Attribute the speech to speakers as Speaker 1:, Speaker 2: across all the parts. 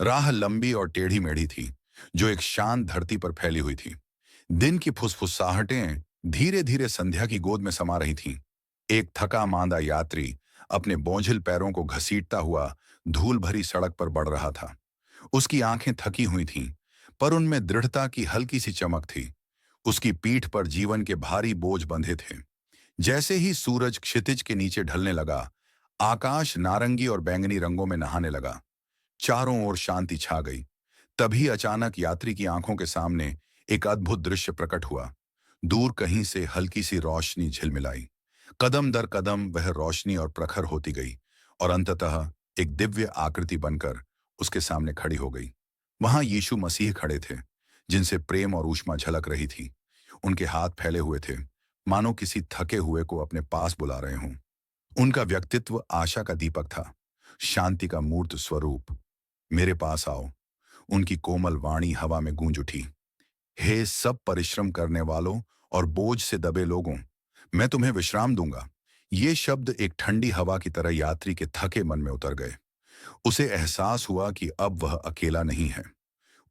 Speaker 1: राह लंबी और टेढ़ी मेढ़ी थी, जो एक शांत धरती पर फैली हुई थी। दिन की फुसफुसाहटें धीरे धीरे संध्या की गोद में समा रही थीं। एक थका मांदा यात्री अपने बोझिल पैरों को घसीटता हुआ धूल भरी सड़क पर बढ़ रहा था। उसकी आंखें थकी हुई थीं, पर उनमें दृढ़ता की हल्की सी चमक थी। उसकी पीठ पर जीवन के भारी बोझ बंधे थे। जैसे ही सूरज क्षितिज के नीचे ढलने लगा, आकाश नारंगी और बैंगनी रंगों में नहाने लगा। चारों ओर शांति छा गई। तभी अचानक यात्री की आंखों के सामने एक अद्भुत दृश्य प्रकट हुआ। दूर कहीं से हल्की सी रोशनी झिलमिलाई। कदम दर कदम वह रोशनी और प्रखर होती गई, और अंततः एक दिव्य आकृति बनकर उसके सामने खड़ी हो गई। वहां यीशु मसीह खड़े थे, जिनसे प्रेम और ऊष्मा झलक रही थी। उनके हाथ फैले हुए थे, मानो किसी थके हुए को अपने पास बुला रहे हों। उनका व्यक्तित्व आशा का दीपक था, शांति का मूर्त स्वरूप। मेरे पास आओ, उनकी कोमल वाणी हवा में गूंज उठी। हे सब परिश्रम करने वालों और बोझ से दबे लोगों, मैं तुम्हें विश्राम दूंगा। ये शब्द एक ठंडी हवा की तरह यात्री के थके मन में उतर गए। उसे एहसास हुआ कि अब वह अकेला नहीं है।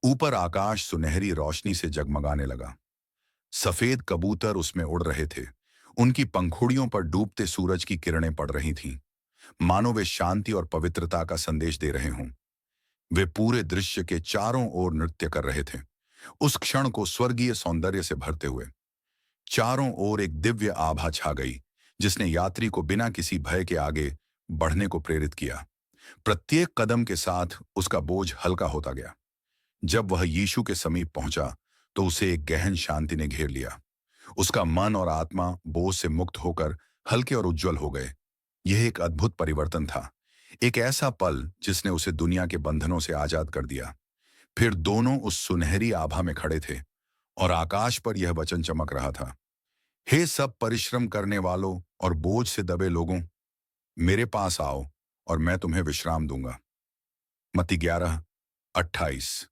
Speaker 1: ऊपर आकाश सुनहरी रोशनी से जगमगाने लगा। सफेद कबूतर उसमें उड़ रहे थे। उनकी पंखुड़ियों पर डूबते सूरज की किरणें पड़ रही थीं, मानो वे शांति और पवित्रता का संदेश दे रहे हों। वे पूरे दृश्य के चारों ओर नृत्य कर रहे थे, उस क्षण को स्वर्गीय सौंदर्य से भरते हुए। चारों ओर एक दिव्य आभा छा गई, जिसने यात्री को बिना किसी भय के आगे बढ़ने को प्रेरित किया। प्रत्येक कदम के साथ उसका बोझ हल्का होता गया। जब वह यीशु के समीप पहुंचा, तो उसे एक गहन शांति ने घेर लिया। उसका मन और आत्मा बोझ से मुक्त होकर हल्के और उज्जवल हो गए। यह एक अद्भुत परिवर्तन था, एक ऐसा पल जिसने उसे दुनिया के बंधनों से आजाद कर दिया। फिर दोनों उस सुनहरी आभा में खड़े थे, और आकाश पर यह वचन चमक रहा था। हे सब परिश्रम करने वालों और बोझ से दबे लोगों, मेरे पास आओ और मैं तुम्हें विश्राम दूंगा। मत्ती 11:28।